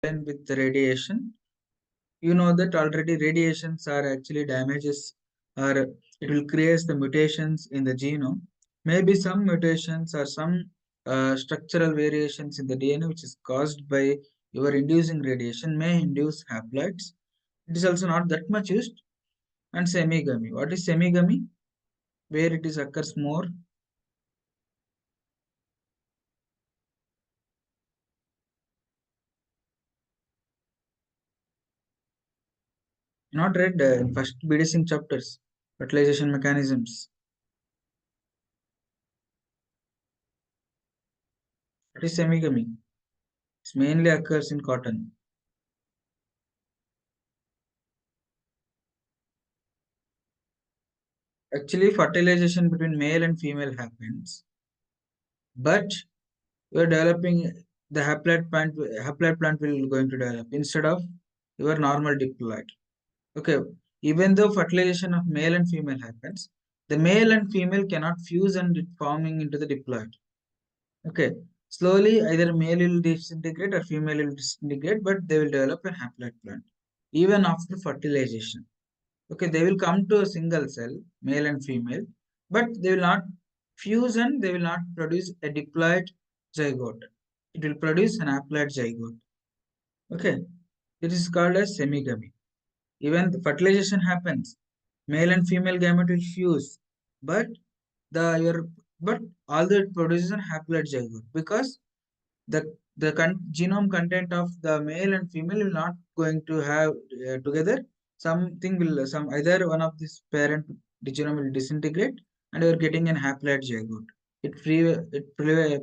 with the radiation. You know that already radiations are actually damages, or it will create the mutations in the genome. Maybe some mutations or some structural variations in the DNA which is caused by your inducing radiation may induce haploids. It is also not that much used. And semigamy. What is semigamy? Where it is occurs more? Not read in first BD Singh chapters, fertilization mechanisms. What is semigamy? It mainly occurs in cotton. Actually, fertilization between male and female happens, but you are developing the haploid plant will going to develop instead of your normal diploid. Okay, even though fertilization of male and female happens, the male and female cannot fuse and forming into the diploid. Okay, slowly either male will disintegrate or female will disintegrate, but they will develop a haploid plant even after fertilization. Okay, they will come to a single cell, male and female, but they will not fuse and they will not produce a diploid zygote. It will produce an haploid zygote. Okay, it is called as semigamy. Even the fertilization happens, male and female gamete will fuse, but the your but although it produces an haploid zygote because the genome content of the male and female will not going to have together. Something will some either one of this parent the genome will disintegrate and you are getting an haploid zygote.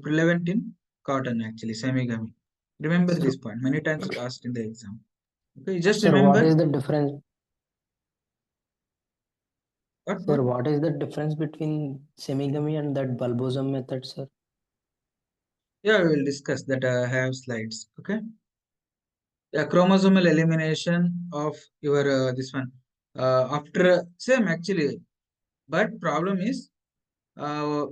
Prevalent in cotton actually semigamy. Remember Sir, this point many times asked in the exam. Okay, just sir, what remember is the difference? what Sir, what is the difference between semigamy and that bulbosum method, sir? yeah, we will discuss that. I have slides. Okay, yeah, chromosomal elimination of your this one after same actually, but problem is uh,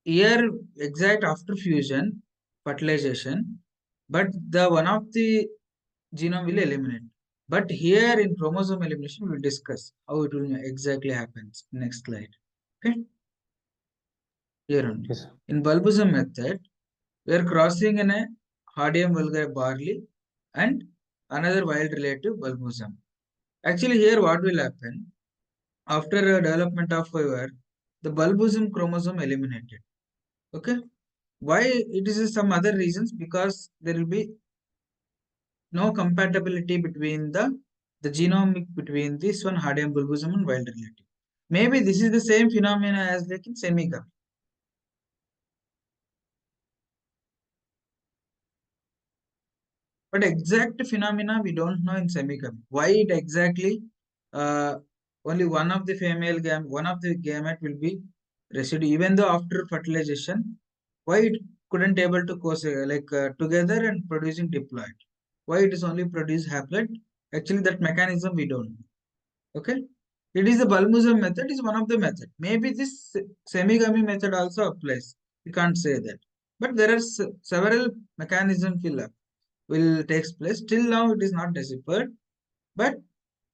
here exact after fusion fertilization, but the one of the genome will eliminate, but here in chromosome elimination we'll discuss how it will exactly happens next slide. Okay, here only Yes. in bulbosum method we are crossing in a Hardium vulgare barley and another wild relative bulbosum. Actually, here what will happen after development of fiber, the bulbosum chromosome eliminated. Okay, why it is some other reasons because there will be no compatibility between the genomic between this one Hardium bulbosum and wild relative. Maybe this is the same phenomena as like in semigamy. But exact phenomena we don't know in semigamy. Why it exactly uh, only one of the one of the gamete will be residue, even though after fertilization, why it couldn't able to together and producing diploid? Why it is only produce haploid? Actually, that mechanism we don't know. Okay, it is the Balmuzzum method is one of the method. Maybe this semigamy method also applies. We can't say that, but there are several mechanisms will takes place. Till now, it is not deciphered, but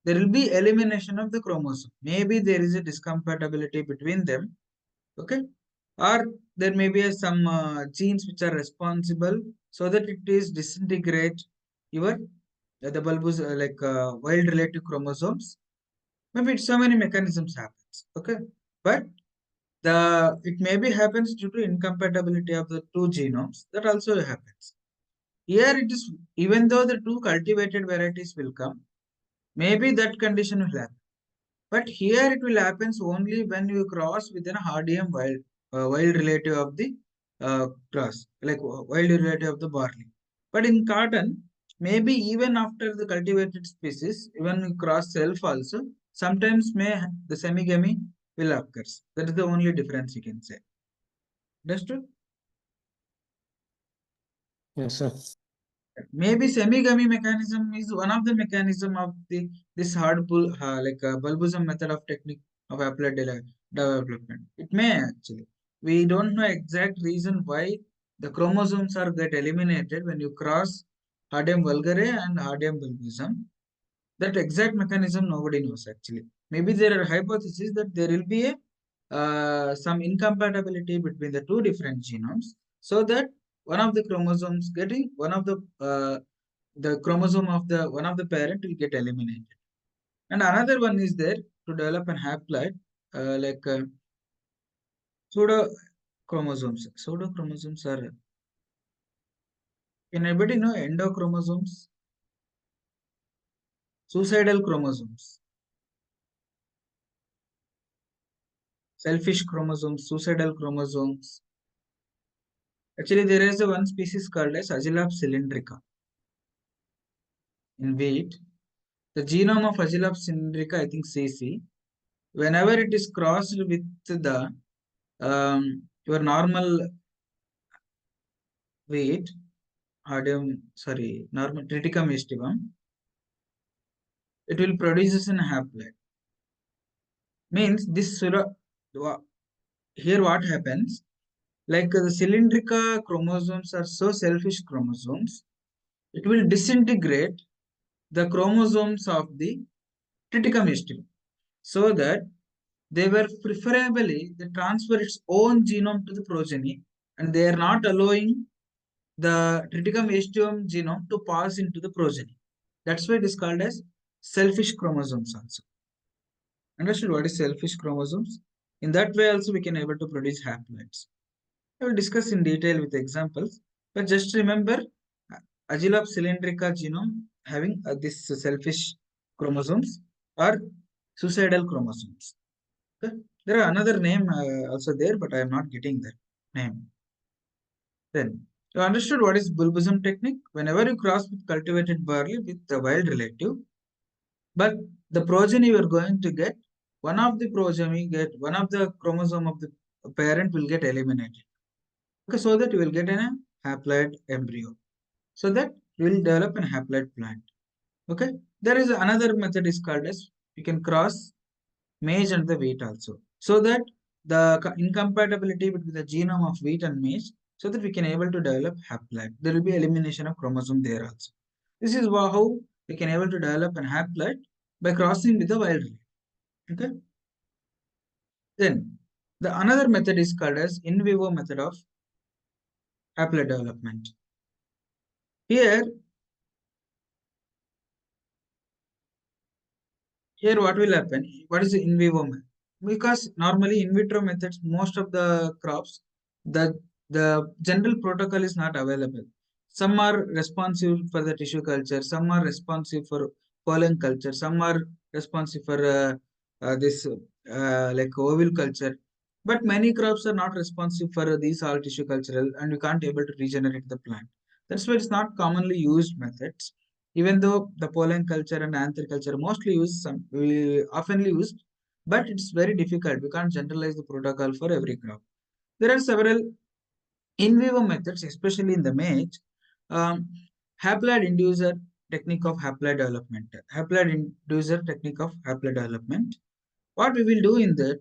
there will be elimination of the chromosome. Maybe there is a discompatibility between them. Okay, or there may be some genes which are responsible so that it is disintegrate your the bulbous wild relative chromosomes. Maybe so many mechanisms happens. Okay, but the it maybe happens due to incompatibility of the two genomes. That also happens. Here it is, even though the two cultivated varieties will come, maybe that condition will happen. But here it will happen only when you cross within a Hardium wild relative of the cross, like wild relative of the barley. But in cotton, maybe even after the cultivated species, even cross self also, sometimes the semigamy will occur. That is the only difference you can say. Understood? Yes, sir. Maybe semigamy mechanism is one of the mechanism of the this hard pull bulbosum method of technique of applied development. It may actually. We don't know exact reason why the chromosomes are get eliminated when you cross Hardium vulgare and Hardium bulbosum. That exact mechanism nobody knows actually. Maybe there are hypotheses that there will be a some incompatibility between the two different genomes, so that one of the chromosomes getting the chromosome of the one of the parent will get eliminated, and another one is there to develop an haploid like pseudo chromosomes. Pseudo chromosomes are, can anybody know endochromosomes? Suicidal chromosomes, selfish chromosomes, suicidal chromosomes. Actually, there is a one species called as Agilop cylindrica in wheat. The genome of Agilop cylindrica, I think CC, whenever it is crossed with the your normal wheat, normal Triticum aestivum, it will produce an haploid. Means this here what happens? Like the cylindrica chromosomes are so selfish chromosomes, it will disintegrate the chromosomes of the Triticum aestivum, so that they were preferably they transfer its own genome to the progeny, and they are not allowing the Triticum aestivum genome to pass into the progeny. That's why it is called as selfish chromosomes also. Understood what is selfish chromosomes? In that way also we can able to produce haploids. I will discuss in detail with examples, but just remember Agilop cylindrica genome having this selfish chromosomes or suicidal chromosomes. Okay? There are another name also there, but I am not getting that name. Then you understood what is bulbism technique? Whenever you cross with cultivated barley with the wild relative, but the progeny you are going to get, one of the chromosome of the parent will get eliminated. Okay, so that you will get a haploid embryo. So that you will develop a haploid plant. Okay, there is another method is called as you can cross maize and the wheat also, so that the incompatibility between the genome of wheat and maize, so that we can able to develop haploid. There will be elimination of chromosome there also. This is how we can able to develop an haploid by crossing with the wild relay. Okay. Then the another method is called as in vivo method of haploid development. Here what will happen? What is the in vivo method? Because normally in vitro methods, most of the crops, the general protocol is not available. Some are responsive for the tissue culture, some are responsive for pollen culture, some are responsive for this like ovule culture. But many crops are not responsive for these all tissue cultural, and you can't able to regenerate the plant. That's why it's not commonly used methods. Even though the pollen culture and anther culture mostly used, some we oftenly used, but it's very difficult. We can't generalize the protocol for every crop. There are several in vivo methods, especially in the maize. Um, haploid inducer technique of haploid development. Haploid inducer technique of haploid development. What we will do in that,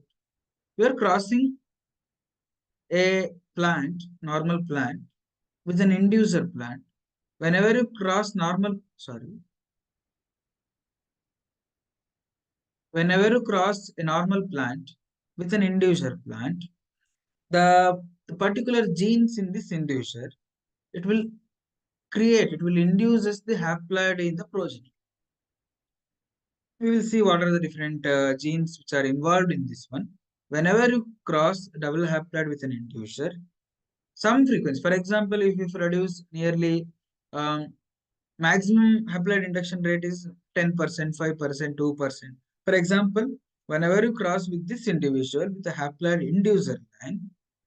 we are crossing a plant, normal plant, with an inducer plant. Whenever you cross whenever you cross a normal plant with an inducer plant, the particular genes in this inducer, it will it will induce us the haploid in the progeny. We will see what are the different genes which are involved in this one. Whenever you cross double haploid with an inducer, some frequency, for example, if you produce nearly um, maximum haploid induction rate is 10%, 5%, 2%. For example, whenever you cross with this individual with a haploid inducer line,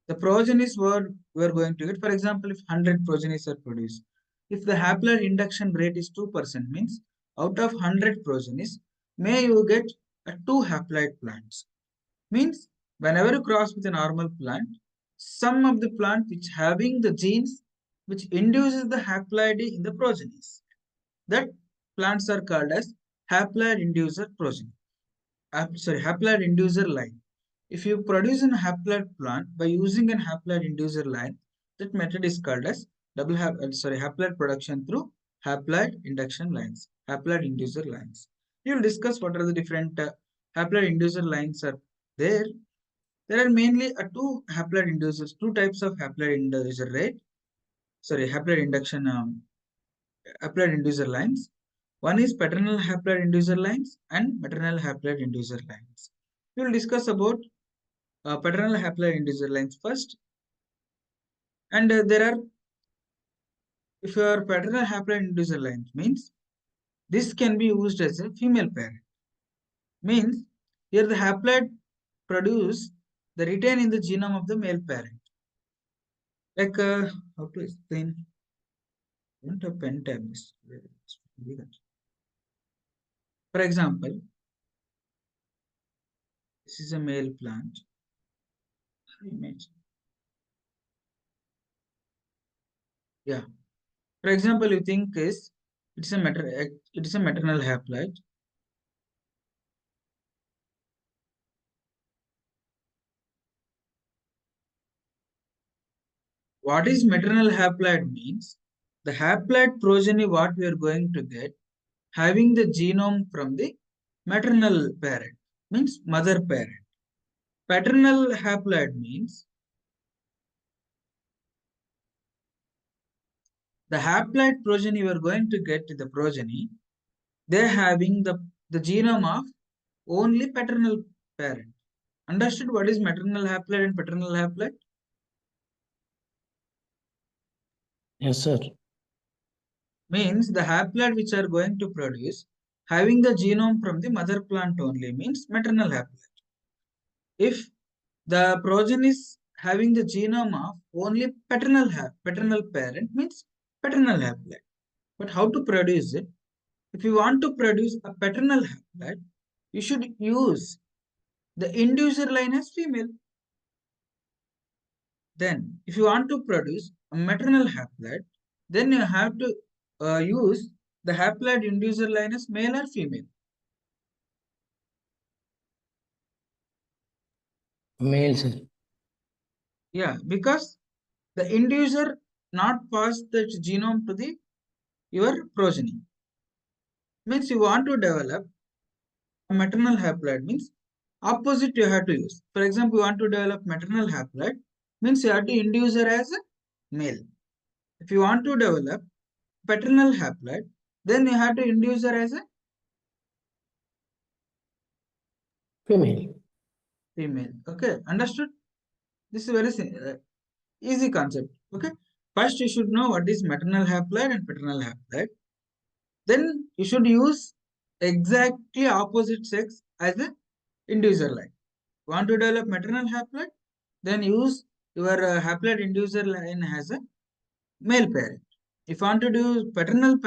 the progenies were going to get, for example, if 100 progenies are produced. If the haploid induction rate is 2%, means out of 100 progenies, may you get two haploid plants. Means whenever you cross with a normal plant, some of the plant which having the genes which induces the haploid in the progenies, that plants are called as haploid inducer progeny. Haploid inducer line. If you produce a haploid plant by using a haploid inducer line, that method is called as haploid production through haploid induction lines, haploid inducer lines. We will discuss what are the different haploid inducer lines are there. There are mainly two haploid inducers, two types of haploid inducer, right? Sorry, haploid induction, haploid inducer lines. One is paternal haploid inducer lines and maternal haploid inducer lines. We will discuss about paternal haploid inducer lines first. And there are, if your paternal haploid inducer lines means this can be used as a female parent. Means here the haploid produce the retain in the genome of the male parent. Like how to explain? I don't have pen tabs. For example, this is a male plant. Image. Yeah. For example, you think is it is a maternal haploid. What is maternal haploid means? The haploid progeny what we are going to get having the genome from the maternal parent means mother parent. Paternal haploid means the haploid progeny you are going to get the progeny, they having the genome of only paternal parent. Understood what is maternal haploid and paternal haploid? Yes, sir. Means the haploid which are going to produce having the genome from the mother plant only means maternal haploid. If the progeny is having the genome of only paternal parent means paternal haploid. But how to produce it? If you want to produce a paternal haploid, you should use the inducer line as female. Then, if you want to produce a maternal haploid, then you have to use the haploid inducer line as male or female. Male, sir. Yeah, because the inducer not pass the genome to the your progeny. Means you want to develop a maternal haploid means opposite you have to use. For example, you want to develop maternal haploid means you have to induce her as a male. If you want to develop paternal haploid, then you have to induce her as a Female. female. Okay, understood? This is very easy concept. Okay, first you should know what is maternal haploid and paternal haploid. Then you should use exactly opposite sex as a inducer line. Want to develop maternal haploid? Then use your haploid inducer line as a male parent. If you want to do paternal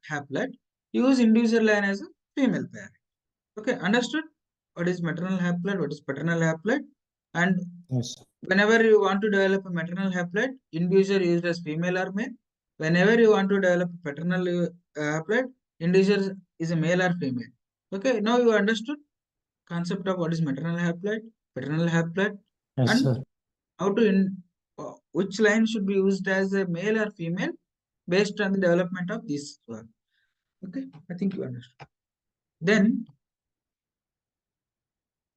haploid, use inducer line as a female parent. Okay, understood? What is maternal haploid? What is paternal haploid? And Yes. whenever you want to develop a maternal haploid, inducer used as female or male. Whenever you want to develop a paternal haploid, inducer is a male or female. Okay, now you understood concept of what is maternal haploid, paternal haploid, Yes, and sir. how to which line should be used as a male or female based on the development of this one. Okay, I think you understood. Then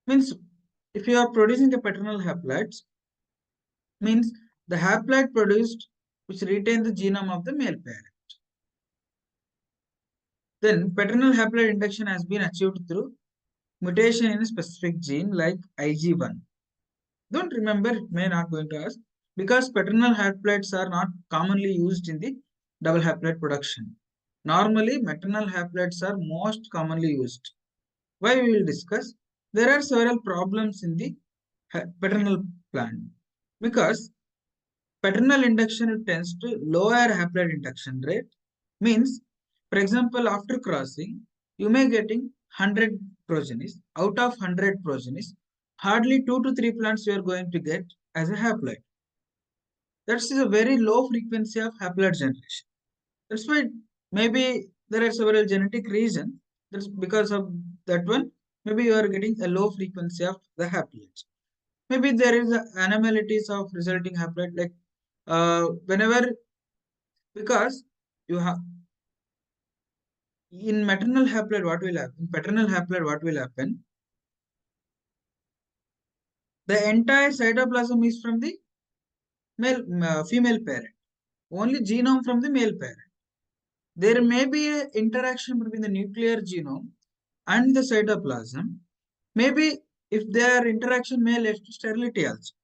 means if you are producing a paternal haploids, means the haploid produced which retain the genome of the male parent. Then paternal haploid induction has been achieved through mutation in a specific gene like IG1. Don't remember, it may not going to ask because paternal haploids are not commonly used in the double haploid production. Normally, maternal haploids are most commonly used. Why we will discuss? There are several problems in the paternal plant because paternal induction tends to lower haploid induction rate. Means, for example, after crossing, you may getting 100 progenies. Out of 100 progenies, hardly 2 to 3 plants you are going to get as a haploid. That's a very low frequency of haploid generation. That's why maybe there are several genetic reasons. That's because of that one. Maybe you are getting a low frequency of the haploids. Maybe there is anomalies of resulting haploid like whenever because you have in maternal haploid, what will happen? In paternal haploid, what will happen? The entire cytoplasm is from the female parent. Only genome from the male parent. There may be an interaction between the nuclear genome and the cytoplasm. Maybe if their interaction may lead to sterility also.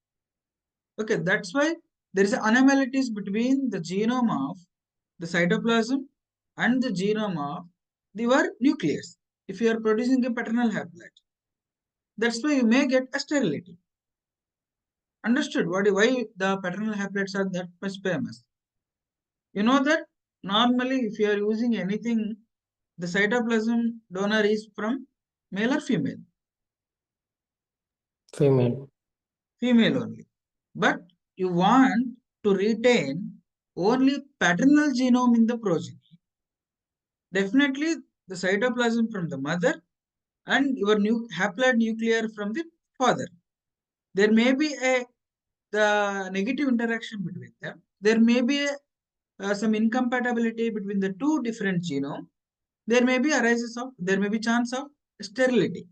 Okay, that's why there is anomalies between the genome of the cytoplasm and the genome of your nucleus. If you are producing a paternal haploid, that's why you may get a sterility. Understood why the paternal haploids are that much famous? You know that normally if you are using anything, the cytoplasm donor is from male or female? Female. Female only. But you want to retain only paternal genome in the progeny. Definitely the cytoplasm from the mother and your haploid nuclear from the father. There may be the negative interaction between them. There may be some incompatibility between the two different genome. There may be chance of sterility.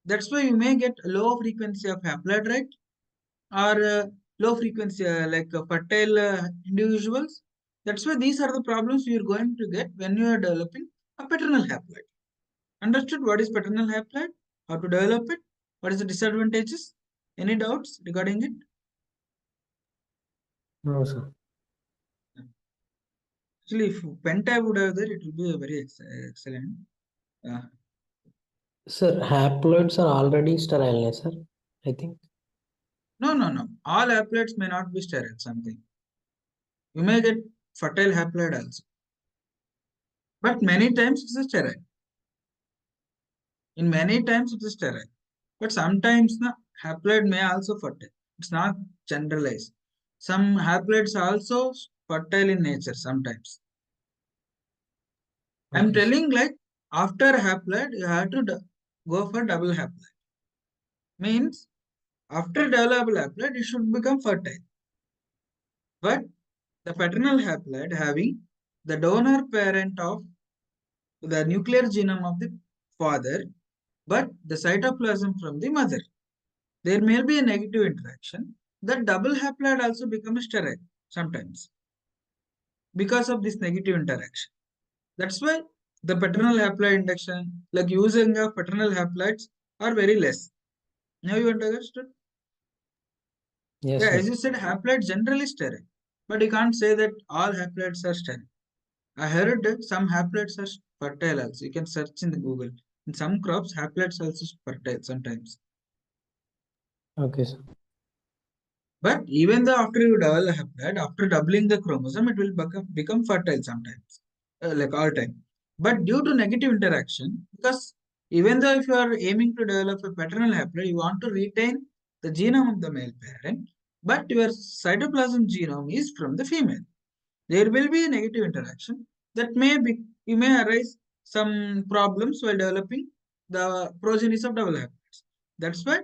That's why you may get low frequency of haploid rate or low frequency like fertile individuals. That's why these are the problems you are going to get when you are developing a paternal haploid. Understood what is paternal haploid? How to develop it? What is the disadvantages? Any doubts regarding it? No, sir. Actually, if Penta would have there, it will be a very excellent. Sir, haploids are already sterile, sir, I think. No. All haploids may not be sterile. Something you may get fertile haploid also, but many times it's a sterile. In many times it is sterile, but sometimes the haploid may also fertile. It's not generalized. Some haploids are also fertile in nature sometimes. I'm Okay, sir. telling like after haploid you have to go for double haploid. Means after double haploid it should become fertile. But the paternal haploid having the donor parent of the nuclear genome of the father, but the cytoplasm from the mother. There may be a negative interaction. The double haploid also becomes sterile sometimes because of this negative interaction. That's why the paternal haploid induction, like using of paternal haploids, are very less. Now you understood? Yes, Yeah, sir. as you said, haploid generally sterile, but you can't say that all haploids are sterile. I heard that some haploids are fertile also. You can search in the Google. In some crops, haploids also fertile sometimes. Okay, sir. But even though after you develop a haploid, after doubling the chromosome, it will become fertile sometimes, like all time. But due to negative interaction, because even though if you are aiming to develop a paternal haploid, you want to retain the genome of the male parent, but your cytoplasm genome is from the female. There will be a negative interaction that you may arise some problems while developing the progenies of double haploids. That's why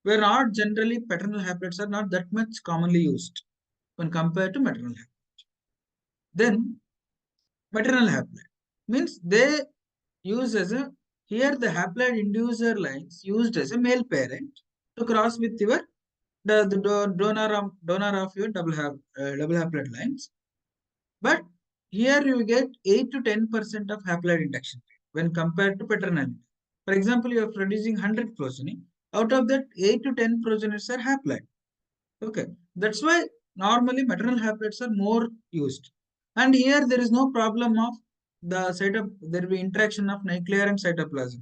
we're not generally paternal haploids are not that much commonly used when compared to maternal haploid. Then maternal haploid means they use as a here the haploid inducer lines used as a male parent to cross with your donor of your double haploid lines. But here you get 8 to 10% of haploid induction rate when compared to paternal. For example, you are producing 100 progeny. Out of that, 8 to 10 progenitors are haploid. Okay, that's why normally maternal haploids are more used. And here there is no problem of there will be interaction of nuclear and cytoplasm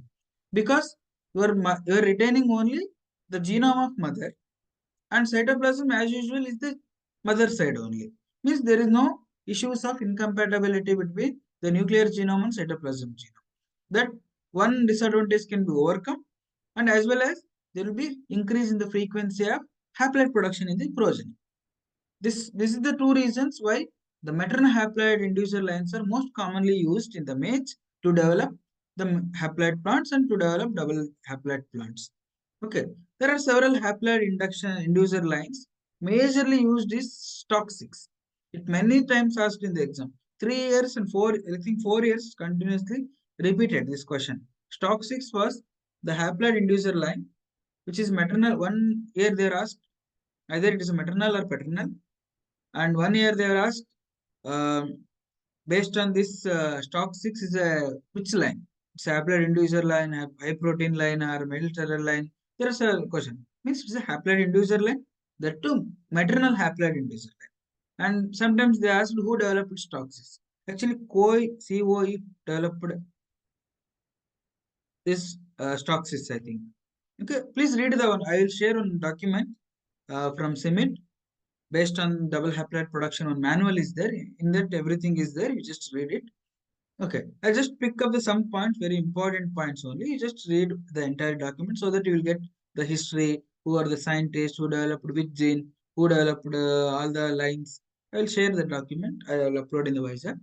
because you are retaining only the genome of mother and cytoplasm as usual is the mother side only. Means there is no issues of incompatibility between the nuclear genome and cytoplasm genome. That one disadvantage can be overcome and as well as there will be increase in the frequency of haploid production in the progeny. This is the two reasons why the maternal haploid inducer lines are most commonly used in the maize to develop the haploid plants and to develop double haploid plants. Okay, there are several haploid inducer lines. Majorly used is stock 6. It many times asked in the exam. 3 years and 4 years continuously repeated this question. Stock 6 was the haploid inducer line, which is maternal. 1 year they are asked either it is a maternal or paternal, and 1 year they are asked um, based on this stock 6 is a which line? It's a haploid inducer line, high protein line, or middle terror line. There is a question. Means it's a haploid inducer line. That too, maternal haploid inducer line. And sometimes they asked who developed stock 6. Actually, COE developed this stock 6, I think. Okay, please read the one. I will share one document from CIMIT based on double haploid production. One manual is there. In that, everything is there. You just read it. Okay, I just pick up the some points, very important points only. You just read the entire document so that you will get the history, who are the scientists, who developed which gene, who developed all the lines. I will share the document. I will upload in the WhatsApp.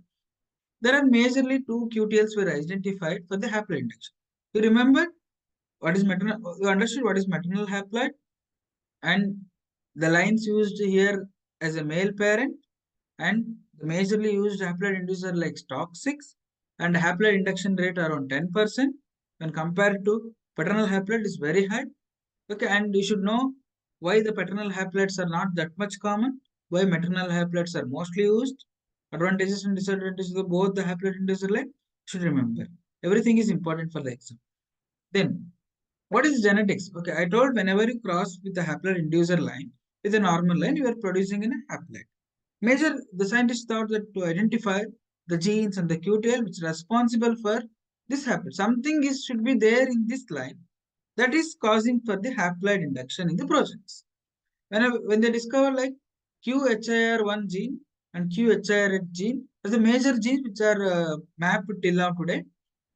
There are majorly two QTLs were identified for the haploid induction. You remember what is maternal? You understood what is maternal haploid, and the lines used here as a male parent, and the majorly used haploid inducer like stock 6 and haploid induction rate around 10% when compared to paternal haploid is very high. Okay, and you should know why the paternal haploids are not that much common, why maternal haploids are mostly used, advantages and disadvantages of both the haploid inducer line. Should remember everything is important for the exam. Then what is genetics? Okay, I told whenever you cross with the haploid inducer line with a normal line, you are producing a haploid. The scientists thought that to identify the genes and the QTL which are responsible for this haploid, something should be there in this line that is causing for the haploid induction in the progenes. When they discover like QHIR1 gene and QHIR8 gene as the major genes which are mapped till now today,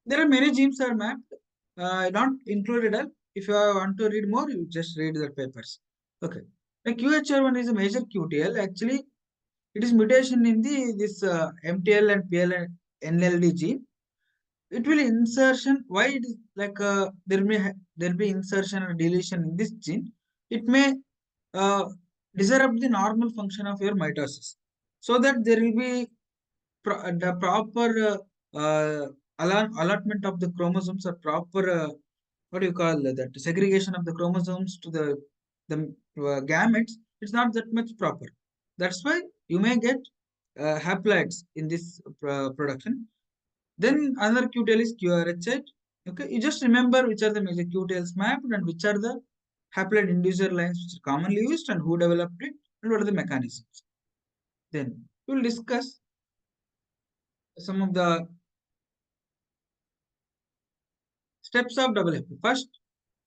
there are many genes are mapped, not included. If you want to read more, you just read the papers. Okay. The QHR1 is a major QTL. Actually, it is mutation in this MTL and PL NLD gene. It will insertion. Why it is like there be insertion or deletion in this gene. It may disrupt the normal function of your mitosis, so that there will be the proper allotment of the chromosomes or proper what do you call that segregation of the chromosomes to the gametes. It's not that much proper. That's why you may get haploids in this production. Then another QTL is QRH8. Okay, you just remember which are the major QTLs mapped and which are the haploid inducer lines which are commonly used and who developed it and what are the mechanisms. Then we will discuss some of the steps of double haploid. First,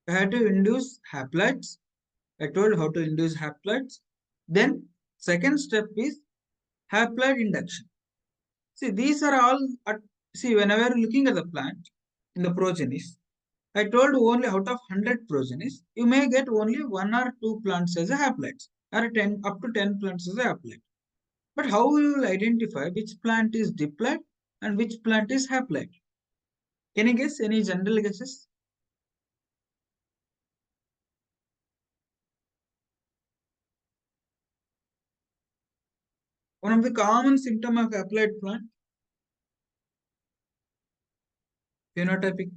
I had to induce haploids. I told how to induce haploids. Then, second step is haploid induction. See, these are all. See, whenever looking at the plant in the progenies, I told only out of 100 progenies, you may get only 1 or 2 plants as a haploids, or 10 up to 10 plants as a haploid. But how you will identify which plant is diploid and which plant is haploid? Can you guess any general guesses? One of the common symptom of haploid plant, phenotypic.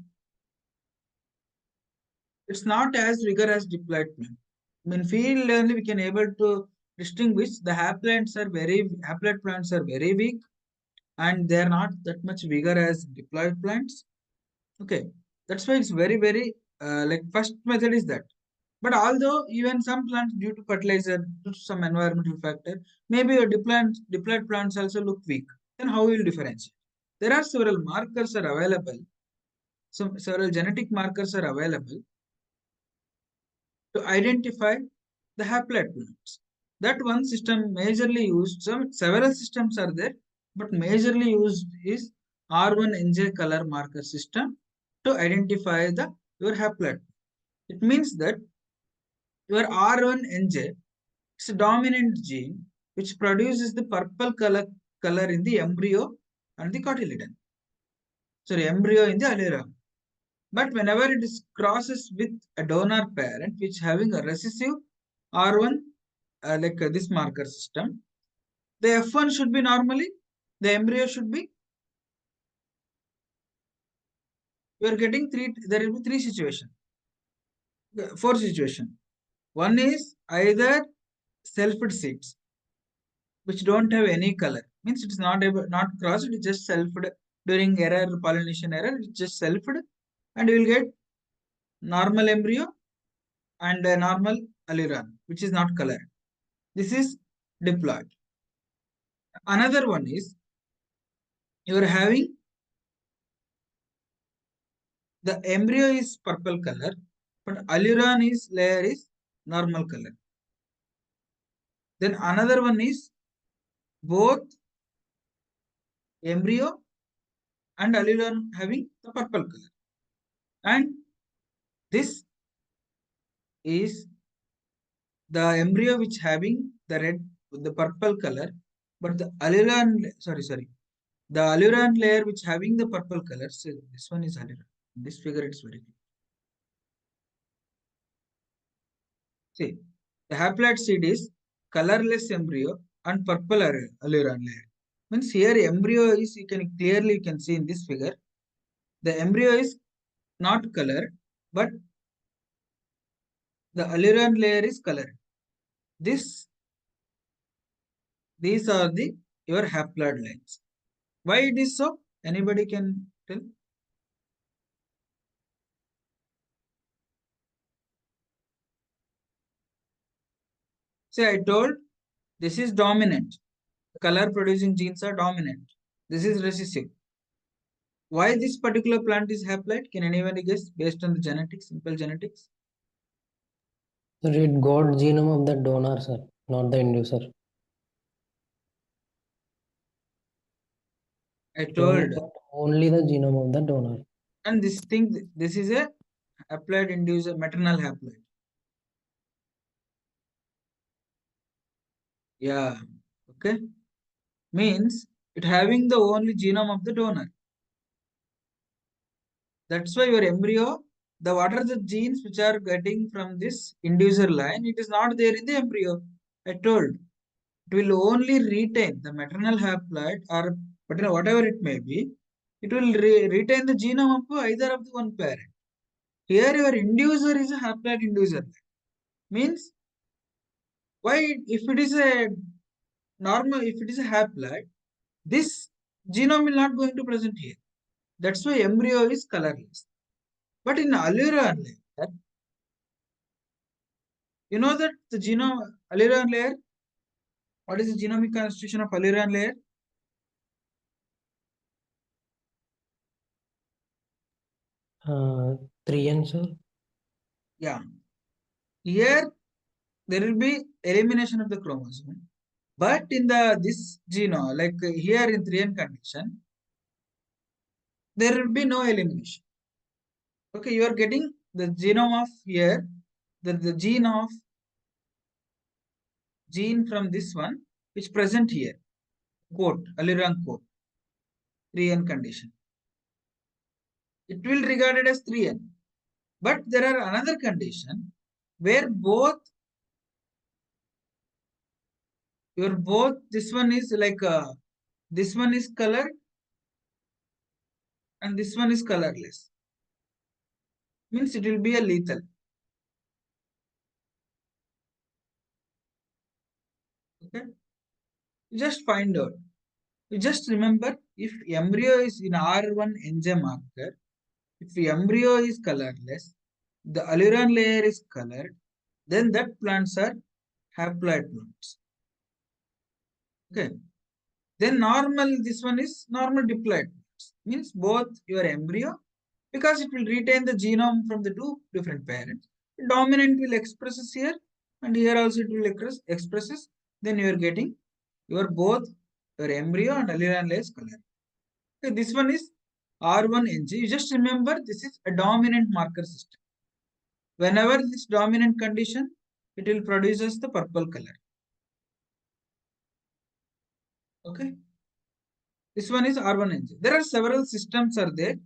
It's not as rigor as diploid plant. In field only we can able to distinguish the haploid plants are very weak and they are not that much vigor as diploid plants. Okay, that's why it's very like first method is that. But although even some plants due to fertilizer, due to some environmental factor, maybe your diploid plants also look weak. Then how will you differentiate? There are several markers are available. Several genetic markers are available to identify the haploid plants. That one system majorly used, several systems are there, but majorly used is R1NJ color marker system to identify your haploid. It means that your R1NJ is a dominant gene which produces the purple color in the embryo and the cotyledon. Sorry, embryo in the alera. But whenever it is crosses with a donor parent which having a recessive R1 this marker system, the F1 should be normally the embryo should be, you are getting there will be 3 situations, 4 situations. One is either selfed seeds, which don't have any color. Means it's not crossed, it's just selfed during error, pollination error, it's just selfed, and you will get normal embryo and a normal aileron, which is not colored. This is diploid. Another one is you are having the embryo is purple color, but aileron is layer is normal color. Then another one is both embryo and aileron having the purple color, and this is the embryo which having the purple color, but the aileron, the aileron layer which having the purple color. So this one is aileron. This figure it's very clear. See, the haploid seed is colorless embryo and purple aileron layer. Means here embryo is, you can see in this figure, the embryo is not colored, but the aileron layer is colored. These are your haploid lines. Why it is so? Anybody can tell? See, I told this is dominant. Color producing genes are dominant. This is recessive. Why this particular plant is haploid? Can anybody guess based on the genetics, simple genetics? Sir, it got genome of the donor, sir, not the inducer. I told. Only the genome of the donor. And this is a haploid inducer, maternal haploid. Yeah. Okay. Means it having the only genome of the donor. That's why your embryo, what are the genes which are getting from this inducer line? It is not there in the embryo. I told. It will only retain the maternal haploid or whatever it may be. It will retain the genome of either of the one parent. Here your inducer is a haploid inducer. Means why, if it is a normal, if it is a haploid, this genome will not going to present here. That's why embryo is colorless. But in aileron layer, you know that the genome aileron layer, what is the genomic constitution of aileron layer? Uh, 3N, sir. Yeah. Here there will be elimination of the chromosome. But in this genome, like here in 3N condition, there will be no elimination. Okay, you are getting the genome of here, the gene from this one, which present here, quote, aileron quote, 3N condition. It will regarded as 3N. But there are another condition where this one is like this one is colored and this one is colorless. Means it will be a lethal. Okay, you just find out. You just remember, if embryo is in R1 enzyme marker, if the embryo is colorless, the aileron layer is colored, then that plants are haploid plants. Okay. Then this one is normal diploid plants. Means both your embryo, because it will retain the genome from the two different parents. Dominant will expresses here, and here also it will expresses. Then you are getting both your embryo and aileron layers color. Okay, this one is R1NG. You just remember this is a dominant marker system. Whenever this dominant condition, it will produces the purple color. Okay. This one is R1NG. There are several systems are there.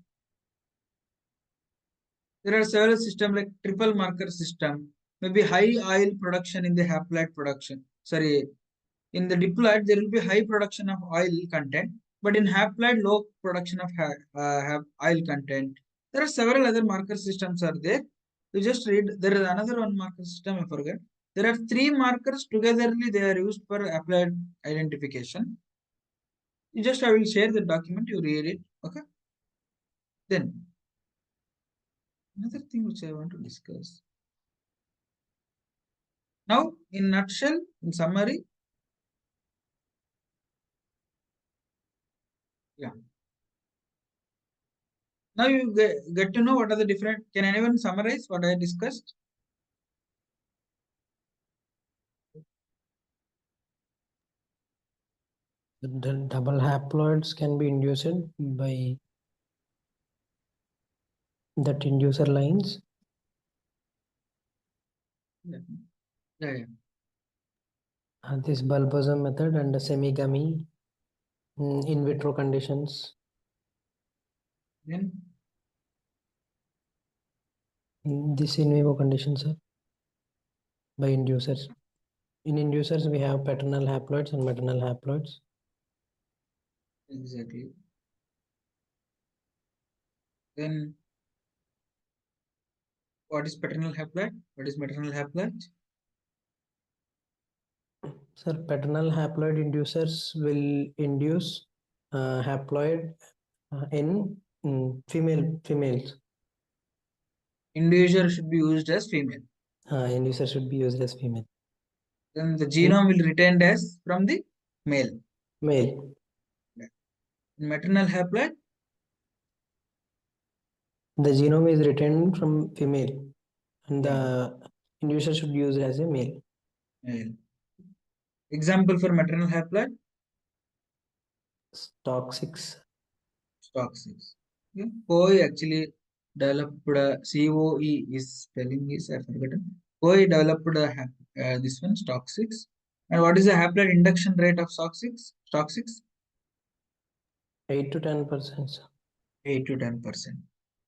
There are several systems like triple marker system, maybe high oil production in the haploid production. Sorry, in the diploid, there will be high production of oil content. but in haploid, low production of have oil content. There are several other marker systems are there. You just read. There is another one marker system. I forget. There are three markers togetherly. They are used for applied identification. You just I will share the document. You read it. Okay. Then another thing which I want to discuss. Now, in nutshell, in summary, yeah. Now you get to know what are the different. Can anyone summarize what I discussed? The double haploids can be induced by that inducer lines. Yeah. Yeah. This bulbosum method and the semigamy in vitro conditions. Then This in vivo conditions, sir, by inducers. In inducers, we have paternal haploids and maternal haploids. exactly. Then what is paternal haploid? What is maternal haploid? Sir, paternal haploid inducers will induce haploid in females. Inducer should be used as female. Inducer should be used as female. Then the genome will retained as from the male. Male. In maternal haploid, The genome is retained from female, and yeah, the inducer should be used as a male. male. Example for maternal haploid, Stock 6. stock 6. Yeah. COE actually developed COE is spelling is I forgotten. COE developed this one stock 6. And what is the haploid induction rate of stock 6? Stock 6? 8 to 10%. 8 to 10%.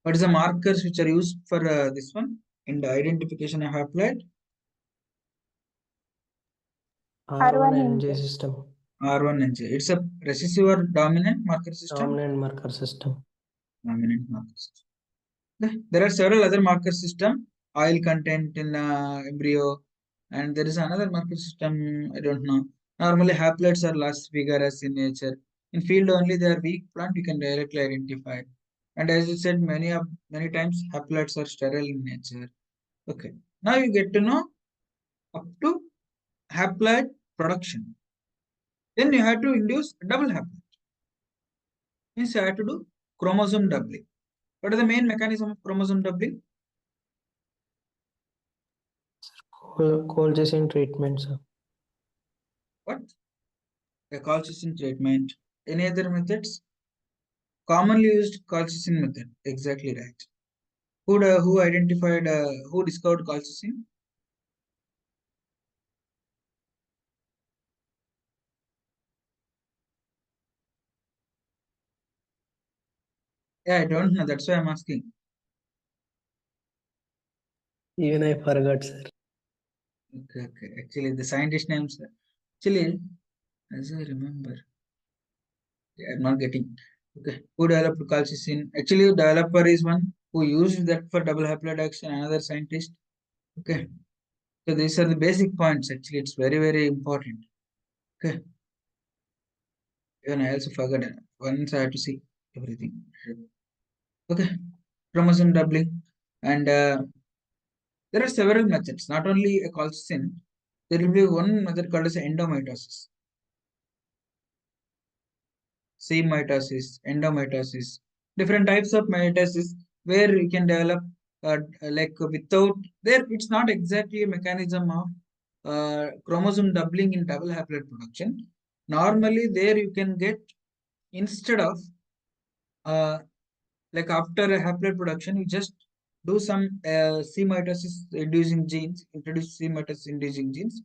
What is the markers which are used for this one in the identification of haploid? R1NJ system. R1NJ. It's a recessive or dominant marker system? Dominant marker system. Dominant marker system. There are several other marker system. Oil content in embryo, and there is another marker system. I don't know. Normally, haploids are less vigorous in nature. In field only, they are weak plant. You can directly identify. And as you said, many times haploids are sterile in nature. Okay. Now you get to know up to haploid production. Then you have to induce double haploid. Means you have to do chromosome doubling. What is the main mechanism of chromosome doubling? Colchicine treatment, sir. What? A colchicine treatment. Any other methods? Commonly used colchicine method. Exactly right. Who identified? Who discovered colchicine? Yeah, I don't know. That's why I'm asking. Even I forgot, sir. Okay, okay. Actually, the scientist names. Actually, as I remember, yeah, I'm not getting. Okay. Who developed colchicine? Actually, developer is one who used that for double haploid action. Another scientist. Okay. So these are the basic points. Actually, it's very, very important. Okay. Even I also forgot. Once I had to see everything. Okay. Chromosome doubling. And there are several methods, not only a colchicine. There will be one method called as endomitosis. C mitosis, endomitosis. Different types of mitosis where you can develop like without there. It's not exactly a mechanism of chromosome doubling in double haploid production. Normally, there you can get instead of uh, like after a haploid production, you just do some C mitosis inducing genes, introduce C mitosis inducing genes.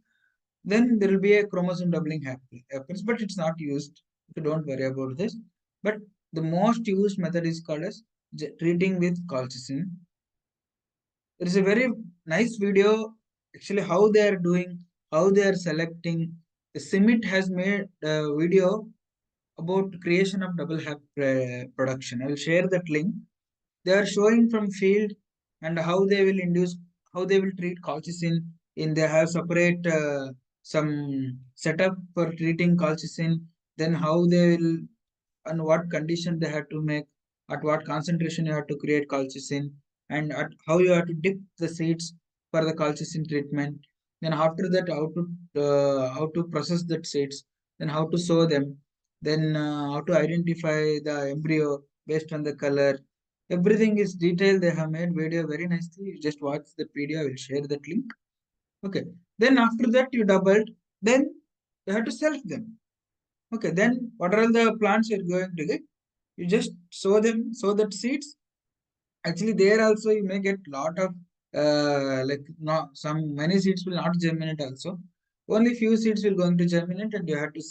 Then there will be a chromosome doubling happens, but it's not used. So don't worry about this. But the most used method is called as treating with colchicine. There is a very nice video actually how they are doing, how they are selecting. The CIMIT has made a video about creation of double hap production. I will share that link. They are showing from field and how they will induce, how they will treat colchicine. In they have separate some setup for treating colchicine. Then how they will, and what condition they have to make, at what concentration you have to create colchicine, and at how you have to dip the seeds for the colchicine treatment. Then after that, how to process that seeds, then how to sow them, then how to identify the embryo based on the color. Everything is detailed. They have made video very nicely. You just watch the video. I will share that link. Okay. Then after that you doubled. Then you have to self them. Okay. Then what are all the plants you're going to get? You just sow them, sow that seeds. Actually, there also you may get lot of like not some many seeds will not germinate also. Only few seeds will going to germinate, and you have to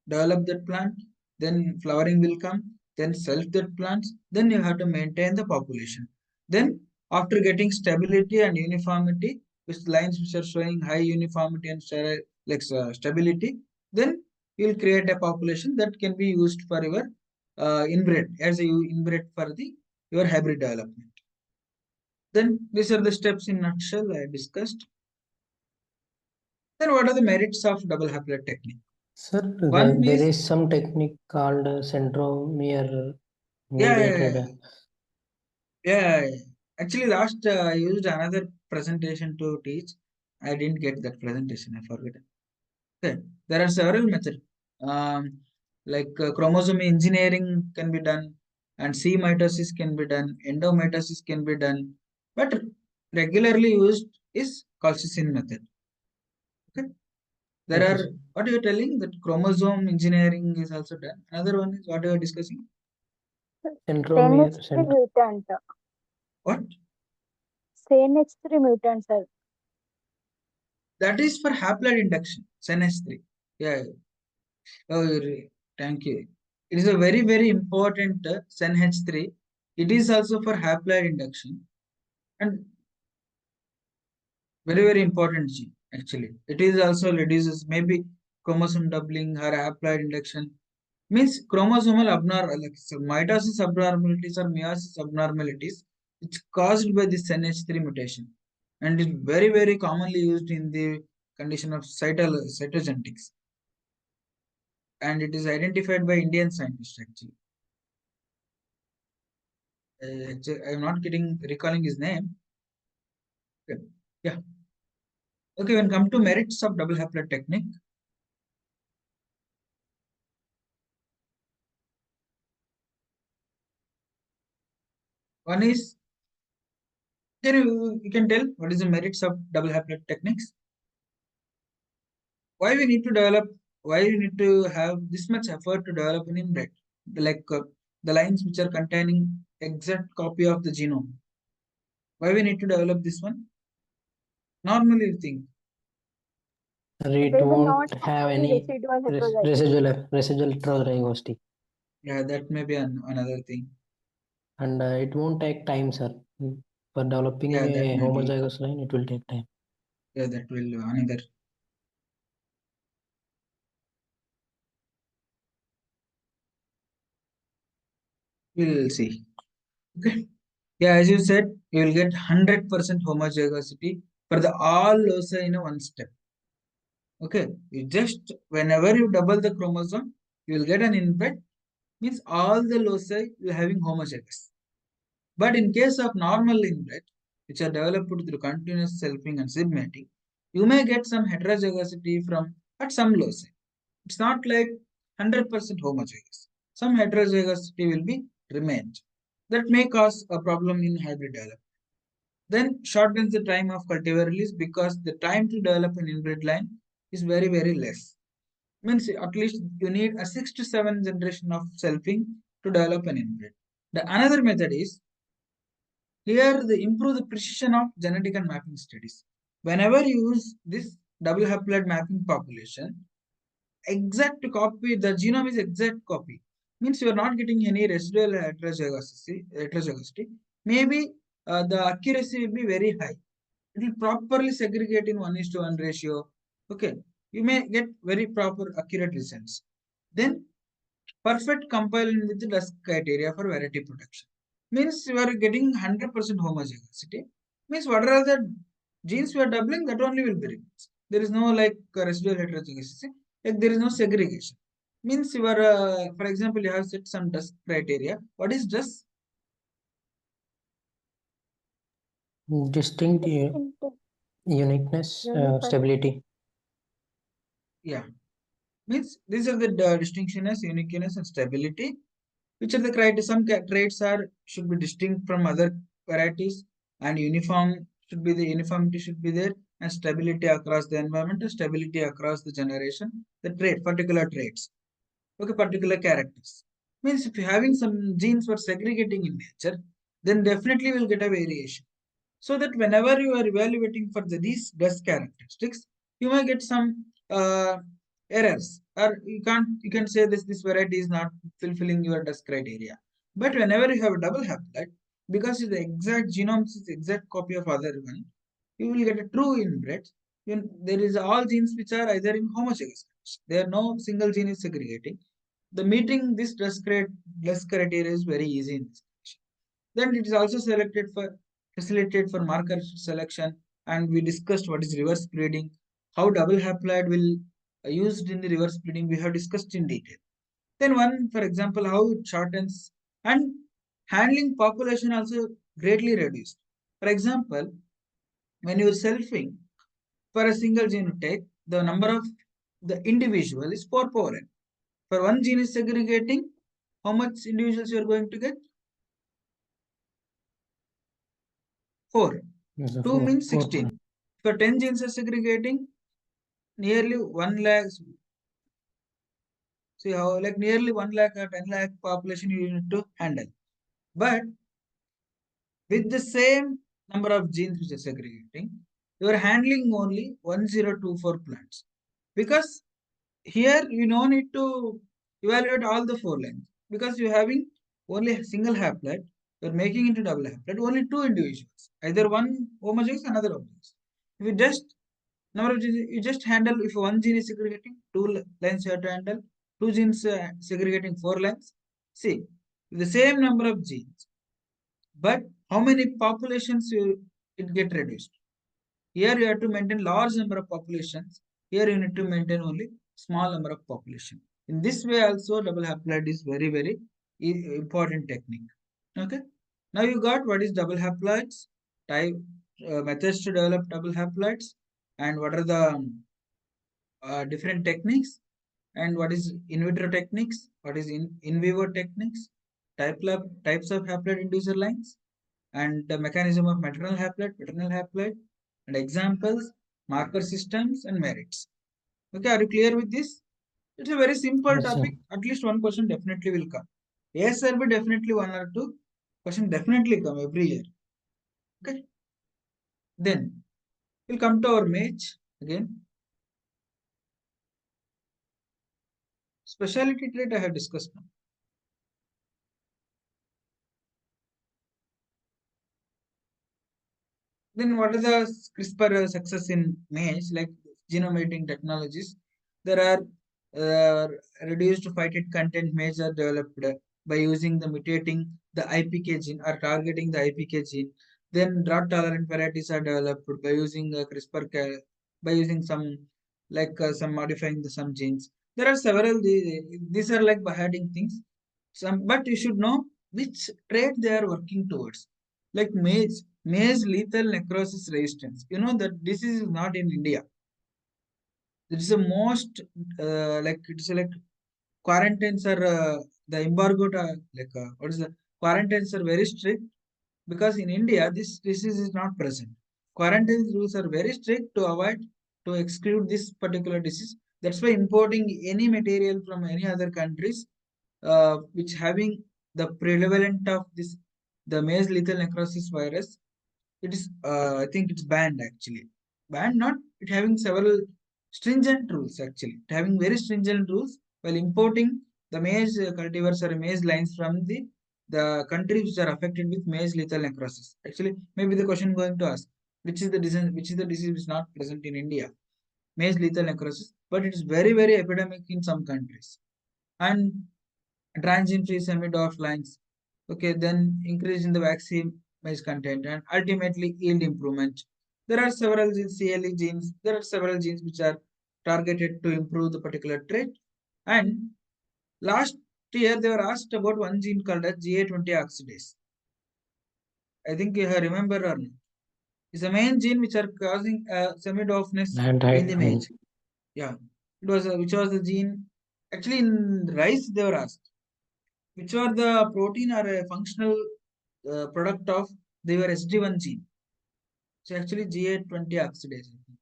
develop that plant. Then flowering will come. Then self that plants. Then you have to maintain the population. Then after getting stability and uniformity, with lines which are showing high uniformity and stability, then you will create a population that can be used for your inbred as a inbred for the your hybrid development. Then these are the steps in nutshell I discussed. Then what are the merits of double haploid technique? Sir, One there is, is some technique called centromere yeah, mediated. yeah. Actually, last I used another presentation to teach. I didn't get that presentation. I forgot. Okay. There are several methods. Like chromosome engineering can be done, and C mitosis can be done, endomitosis can be done, but regularly used is colchicine method. Okay. There Okay, are, sir. what you are telling, that chromosome engineering is also done. Another one is what you are discussing. Centromere, CNH3 mutant. What? CNH3 mutant, sir. That is for haploid induction, SNH3. Yeah. Oh, thank you. It is a very, very important SNH3. It is also for haploid induction, and very, very important gene actually. It is also reduces maybe chromosome doubling or haploid induction. Means chromosomal abnormal, like so mitosis abnormalities or meiosis abnormalities, it's caused by this NH3 mutation, and is very, very commonly used in the condition of cytogenetics, and it is identified by Indian scientists actually. I'm not getting recalling his name. Okay. Yeah. Okay. When come to merits of double haploid technique, one is, you can tell what is the merits of double haploid techniques? Why we need to develop, why we need to have this much effort to develop an inbred, like the lines which are containing exact copy of the genome? Why we need to develop this one? Normally you think, It They will won't not have have the any residual heterozygous. residual heterozygosity, yeah, that may be another thing. and it won't take time, sir. For developing Yeah, that a may be, homozygous line, it will take time. yeah, that will another. We'll see. Okay. Yeah, as you said, you will get 100% homozygosity for the all loci in a one step. Okay, you just whenever you double the chromosome, you will get an inbred. Means all the loci will having homozygous. But in case of normal inbred, which are developed through continuous selfing and sibmating, you may get some heterozygosity from at some loci. It's not like 100% homozygous. Some heterozygosity will be remained. That may cause a problem in hybrid development. Then shortens the time of cultivar release because the time to develop an inbred line is very, very less. Means at least you need a 6 to 7 generation of selfing to develop an inbred. The another method is, here they improve the precision of genetic and mapping studies. Whenever you use this double haploid mapping population, exact copy, the genome is exact copy. Means you are not getting any residual heterozygosity. Maybe the accuracy will be very high. It will properly segregate in 1:1 ratio. Okay, you may get very proper accurate results. Then perfect compiling with the dust criteria for variety protection. Means you are getting 100% homogeneity. Means whatever the genes you are doubling, that only will be removed. There is no like residual heterogeneity. Like there is no segregation. Means you are, for example, you have set some dust criteria. What is dust? Distinct Distinctive. uniqueness, Unique. stability. Yeah. Means these are the distinctionness, uniqueness, and stability. Which are the criteria? Some traits are should be distinct from other varieties, and uniform should be the uniformity should be there, and stability across the environment, and stability across the generation. The trait, particular traits, okay, particular characters. Means if you're having some genes were segregating in nature, then definitely we'll get a variation. So that whenever you are evaluating for these dust characteristics, you may get some errors, or you can say this variety is not fulfilling your dust criteria. But whenever you have a double haploid, because the exact genome is the exact copy of other one, you will get a true inbred. There is all genes which are either in homozygous. There are no single gene is segregating. The meeting this dust criteria is very easy in this condition. Then it is also selected for facilitated for marker selection, and we discussed what is reverse breeding, how double haploid will used in the reverse breeding. We have discussed in detail. Then one, for example, how it shortens, and handling population also greatly reduced. For example, when you are selfing for a single genotype, the number of the individual is 4 power n. For one gene is segregating, how much individuals you are going to get? 4. Yes, 2 means 4. 16. For 10 genes are segregating, nearly 1 lakh. See how like nearly 1 lakh or 10 lakh population you need to handle. But with the same number of genes which are segregating, you are handling only 1024 plants. Because here you no need to evaluate all the 4 lines. Because you're having only a single haploid, you're making into double haploid, only 2 individuals. Either one homozygous, another homozygous. If you just number of genes, you just handle if one gene is segregating, 2 lines you have to handle, 2 genes segregating 4 lines. See, the same number of genes, but how many populations it get reduced? Here you have to maintain large number of populations. Here you need to maintain only small number of population. In this way also double haploid is very important technique. Okay. Now you got what is double haploids, type methods to develop double haploids, and what are the different techniques, and what is in vitro techniques, what is in vivo techniques, types of haploid inducer lines, and the mechanism of maternal haploid, paternal haploid, and examples, marker systems, and merits. Okay, are you clear with this? It's a very simple Yes, sir. topic. At least one question definitely will come. Yes, sir, but definitely one or two question definitely come every year. Okay. Then we'll come to our match again. Specialty trait I have discussed now. Then what are the CRISPR success in maize, like genome editing technologies? There are reduced phytate content maize are developed by using the mutating the IPK gene or targeting the IPK gene. Then drought tolerant varieties are developed by using by using some like some modifying some genes. There are several these are like by adding things. Some, but you should know which trait they are working towards. Like maize lethal necrosis resistance. You know that disease is not in India. It is the most like it's like quarantines are the embargo like what is the quarantines are very strict because in India this disease is not present. Quarantine rules are very strict to avoid to exclude this particular disease. That's why importing any material from any other countries which having the prevalent of this the maize lethal necrosis virus, it is I think it's banned actually. Banned, not it having several stringent rules actually. It having very stringent rules while importing the maize cultivars or maize lines from the countries which are affected with maize lethal necrosis. Actually, maybe the question going to ask which is the disease which is not present in India. Maize lethal necrosis, but it is very epidemic in some countries. And transgene-free semi-dwarf lines. Okay, then increase in the vaccine maize content and ultimately yield improvement. There are several genes, CLE genes, there are several genes which are targeted to improve the particular trait. And last year they were asked about one gene called as GA20 oxidase. I think you have remember or not. It's the main gene which are causing semi-dwarfness And in the maize. Yeah, it was which was the gene. Actually, in rice they were asked which were the protein or a functional product of their SD1 gene. So actually GA20 oxidase. I think.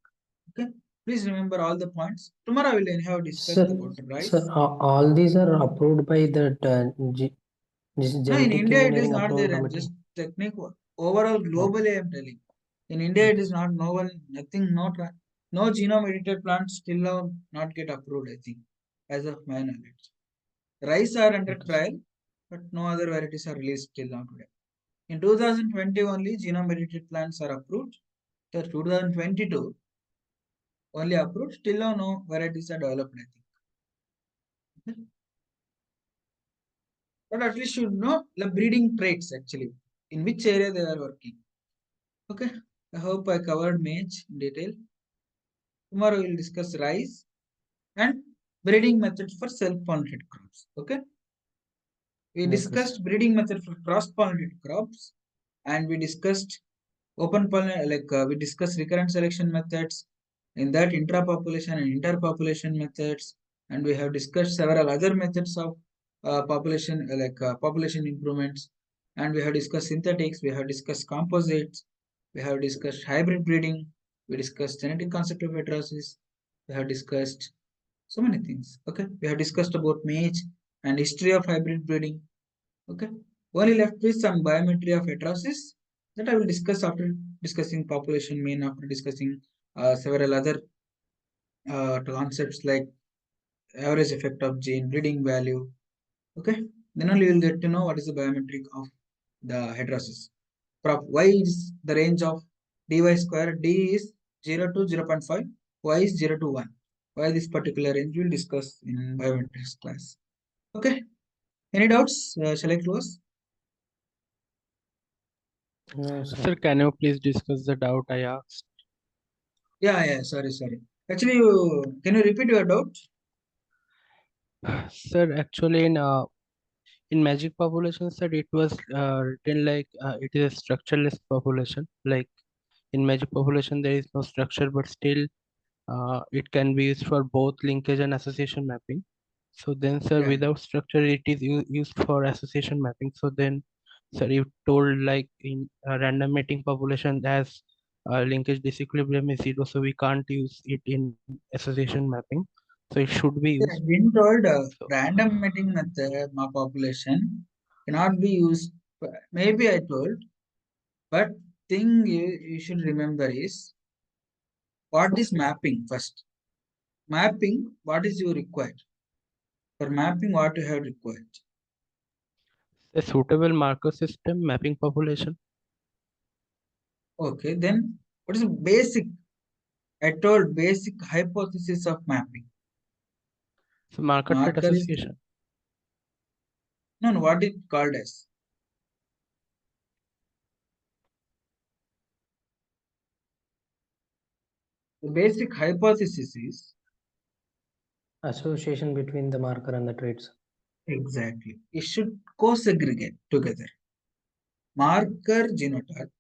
Okay, please remember all the points. Tomorrow I will anyhow discuss Sir, about rice. sir, all these are approved by that this No, in genetic India it is engineering not approval there. I'm committee. just technique. Overall, globally, I'm telling. In India, it is not. No one, nothing, no genome edited plants still now not get approved. I think, as of my knowledge, rice are under Okay, sir. trial, but no other varieties are released till now today. In 2020 only genome edited plants are approved. So 2022 only approved. Still now no varieties are developed. I think. Okay. But at least should know the breeding traits actually in which area they are working. Okay. I hope I covered maize in detail. Tomorrow we'll discuss rice and breeding methods for self-pollinated crops. Okay. We Okay, discussed sir. breeding method for cross-pollinated crops, and we discussed open pollen we discussed recurrent selection methods, in that intra-population and inter-population methods, and we have discussed several other methods of population improvements, and we have discussed synthetics, we have discussed composites, we have discussed hybrid breeding, we discussed genetic concept of heterosis, we have discussed so many things. Okay, we have discussed about maize and history of hybrid breeding. Okay, only left with some biometry of heterosis that I will discuss after discussing population mean, after discussing several other concepts like average effect of gene, breeding value. Okay, then only you will get to know what is the biometric of the heterosis. Y is the range of dy square, d is 0 to 0.5, y is 0 to 1. Why this particular range we will discuss in biometrics class. Okay, any doubts? Shall I close? No, Sir, sir. can you please discuss the doubt I asked? Yeah, sorry. Actually, can you repeat your doubt? Sir, actually in magic population, sir, it was written like it is a structureless population. Like in magic population, there is no structure, but still it can be used for both linkage and association mapping. So then, sir, Yeah. without structure, it is used for association mapping. So then, sir, you told like in a random mating population as linkage disequilibrium is 0, so we can't use it in association mapping. So it should be Yeah, used. been told So, random mating method population cannot be used. Maybe I told, but thing you should remember is what is mapping first. Mapping, what is you required? For mapping, what you have required. a suitable marker system mapping population. Okay, then what is the basic? I told basic hypothesis of mapping. So marker trait Marker is association. no, what it called as. The basic hypothesis is Association between the marker and the traits. exactly. It should co-segregate together. Marker genotype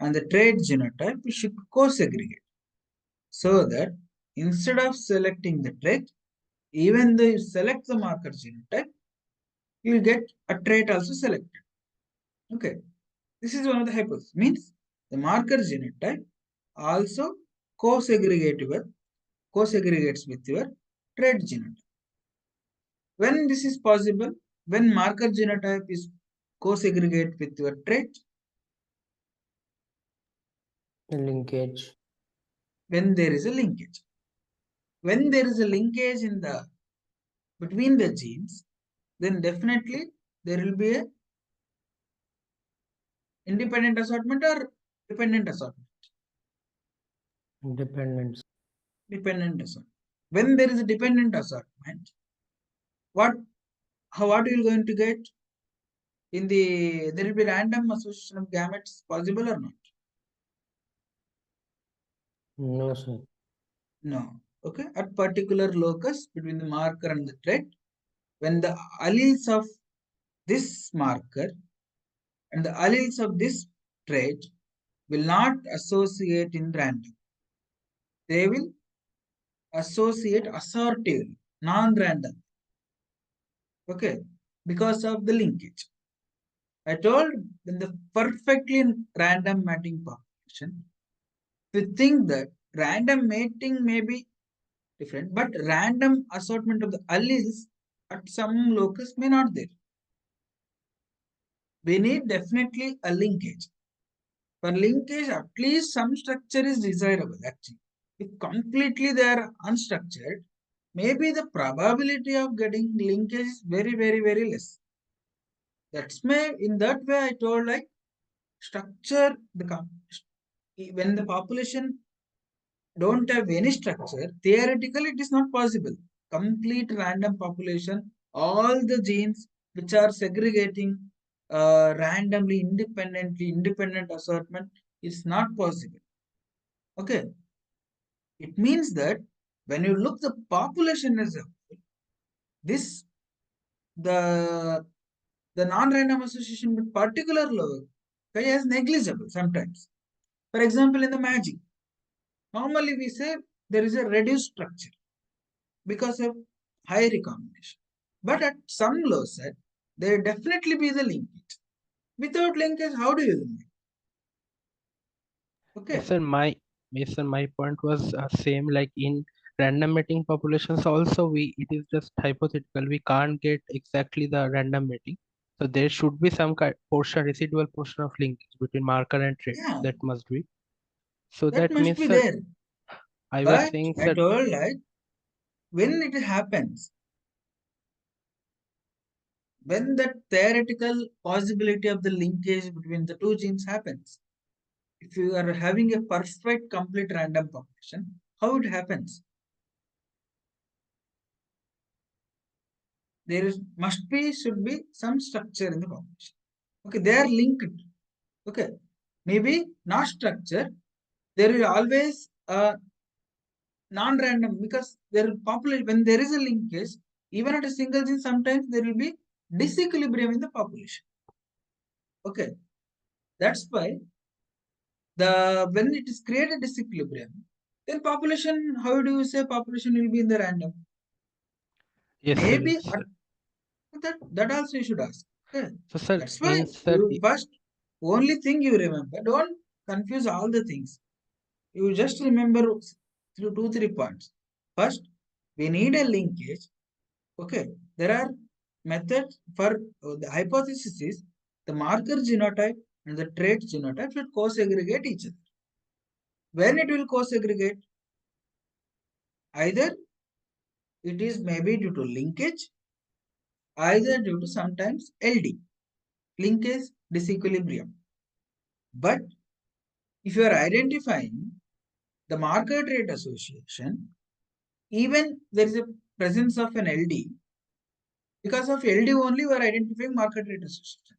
and the trait genotype we should co-segregate so that instead of selecting the trait, even though you select the marker genotype, you will get a trait also selected. Okay, this is one of the hypotheses. Means the marker genotype also co-segregates with your trait genotype. When this is possible, when marker genotype is co-segregate with your trait, Linkage. when there is a linkage. When there is a linkage in the between the genes, then definitely there will be a independent assortment or dependent assortment. Dependence. Dependent assortment. When there is a dependent assortment, what what you will going to get? In the there will be random association of gametes possible or not? No, sir. No. Okay. At particular locus between the marker and the trait, when the alleles of this marker and the alleles of this trait will not associate in random. They will associate assortively, non-random. Okay. Because of the linkage. I told in the perfectly random mating population, we think that random mating may be different, but random assortment of the alleles at some locus may not there. We need definitely a linkage. For linkage, at least some structure is desirable actually. If completely they are unstructured, maybe the probability of getting linkage is very, very, very less. That's why in that way I told like structure when the population don't have any structure, theoretically it is not possible. Complete random population, all the genes which are segregating randomly, independent assortment is not possible. Okay. It means that when you look the population as a whole, this the non-random association with particular level is negligible sometimes. For example, in the magic, normally we say there is a reduced structure because of high recombination. But at some low set, there definitely be the linkage. Without linkage, how do you limit? Okay. Yes, sir, my point was same like in random mating populations also it is just hypothetical. We can't get exactly the random mating. So there should be some residual portion of linkage between marker and trait. Yeah, That must be. So that that must means, be sir, there. I was But saying, I sir, told like when it happens, when that theoretical possibility of the linkage between the two genes happens, if you are having a perfect complete random population, how it happens? There is should be some structure in the population. Okay, they are linked. Okay, maybe not structure. There will always non-random because there population when there is a linkage, even at a single gene, sometimes there will be disequilibrium in the population. Okay, that's why when it is created disequilibrium, then population, how do you say population will be in the random? yes, sir, Maybe yes, sir. that also you should ask. Okay. So, sir, That's why means, sir, you first only thing you remember. Don't confuse all the things. You just remember through 2-3 points. First, we need a linkage. Okay, there are methods for the hypothesis is the marker genotype and the trait genotype should co-segregate each other. When it will co-segregate, either it is maybe due to linkage, either due to sometimes LD, linkage disequilibrium. But if you are identifying the marker trait association, even there is a presence of an LD, because of LD only we are identifying marker trait association.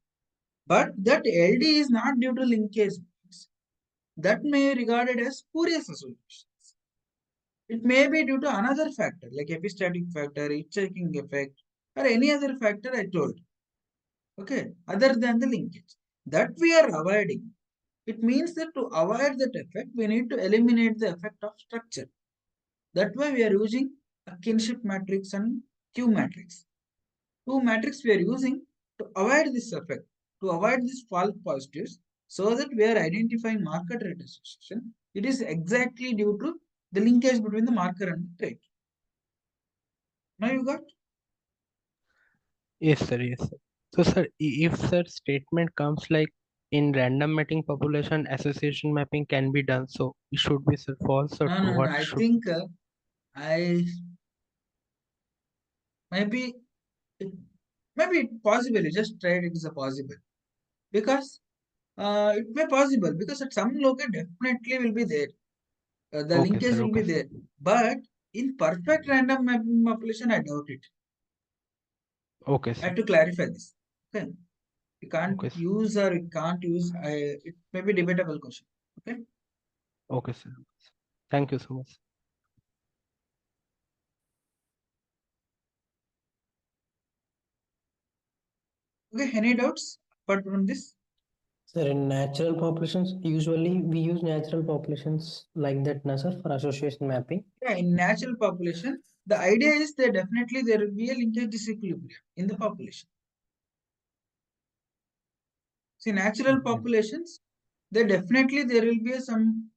But that LD is not due to linkage. That may be regarded as spurious associations. It may be due to another factor like epistatic factor, hitchhiking effect, or any other factor I told. Okay, other than the linkage. That we are avoiding. It means that to avoid that effect, we need to eliminate the effect of structure. That's why we are using a kinship matrix and Q matrix. Two matrix we are using to avoid this effect, to avoid these false positives, so that we are identifying marker trait association. It is exactly due to the linkage between the marker and the trait. Now you got? yes, sir, yes, sir. So, sir, if sir statement comes like in random mating population association mapping can be done, so it should be, sir, false or No, true? no, no. What I should? think I maybe it, maybe it possible. You just tried it is a possible because it may possible because at some local definitely will be there. The Okay, linkage sir. will be Okay, sir. there, but in perfect random mapping population, I doubt it. Okay, I sir. have to clarify this. Okay. We can't Okay, sir. use or we can't use. It may be debatable question. Okay. Okay, sir. Thank you so much. Okay. Any doubts apart from this? Sir, in natural populations, usually we use natural populations like that, na sir, for association mapping. Yeah, in natural population, the idea is that definitely there will be a linkage disequilibrium in the population. See, natural Okay. populations, there definitely there will be some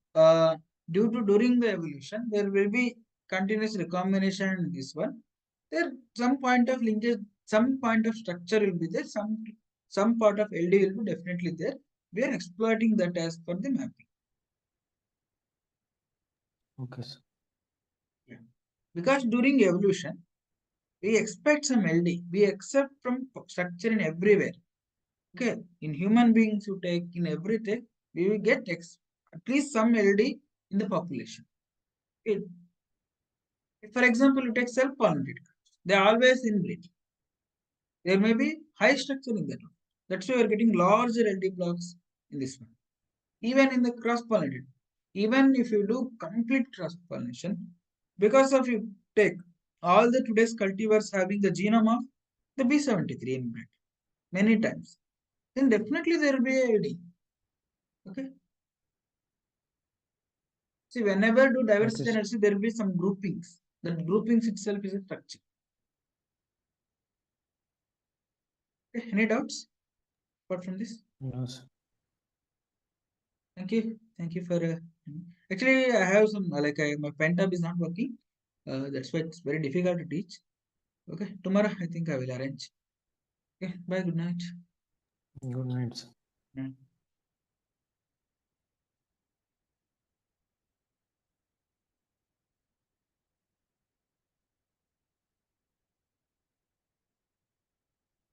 due to during the evolution there will be continuous recombination in this one. There some point of linkage, some point of structure will be there. Some part of LD will be definitely there. We are exploiting that as per the mapping. Okay, sir. Because during evolution we expect some LD. We accept from structure in everywhere. Okay, in human beings you take in everything, we will get at least some LD in the population. It, for example, you take self-pollinated crops, they are always inbreed. There may be high structure in that one. That's why we are getting larger LD blocks in this one. Even in the cross-pollinated, even if you do complete cross-pollination, because of you take all the today's cultivars having the genome of the B73 inbred many times, then definitely there will be a LD. Okay. See, whenever do diversity Okay, sir. analysis, there will be some groupings. That groupings itself is a structure. Okay, any doubts apart from this? No, sir. Thank you. Thank you for. Actually, I have some my pen tab is not working. That's why it's very difficult to teach. Okay, tomorrow I think I will arrange. Okay, bye. Good night. Good night, sir. Mm.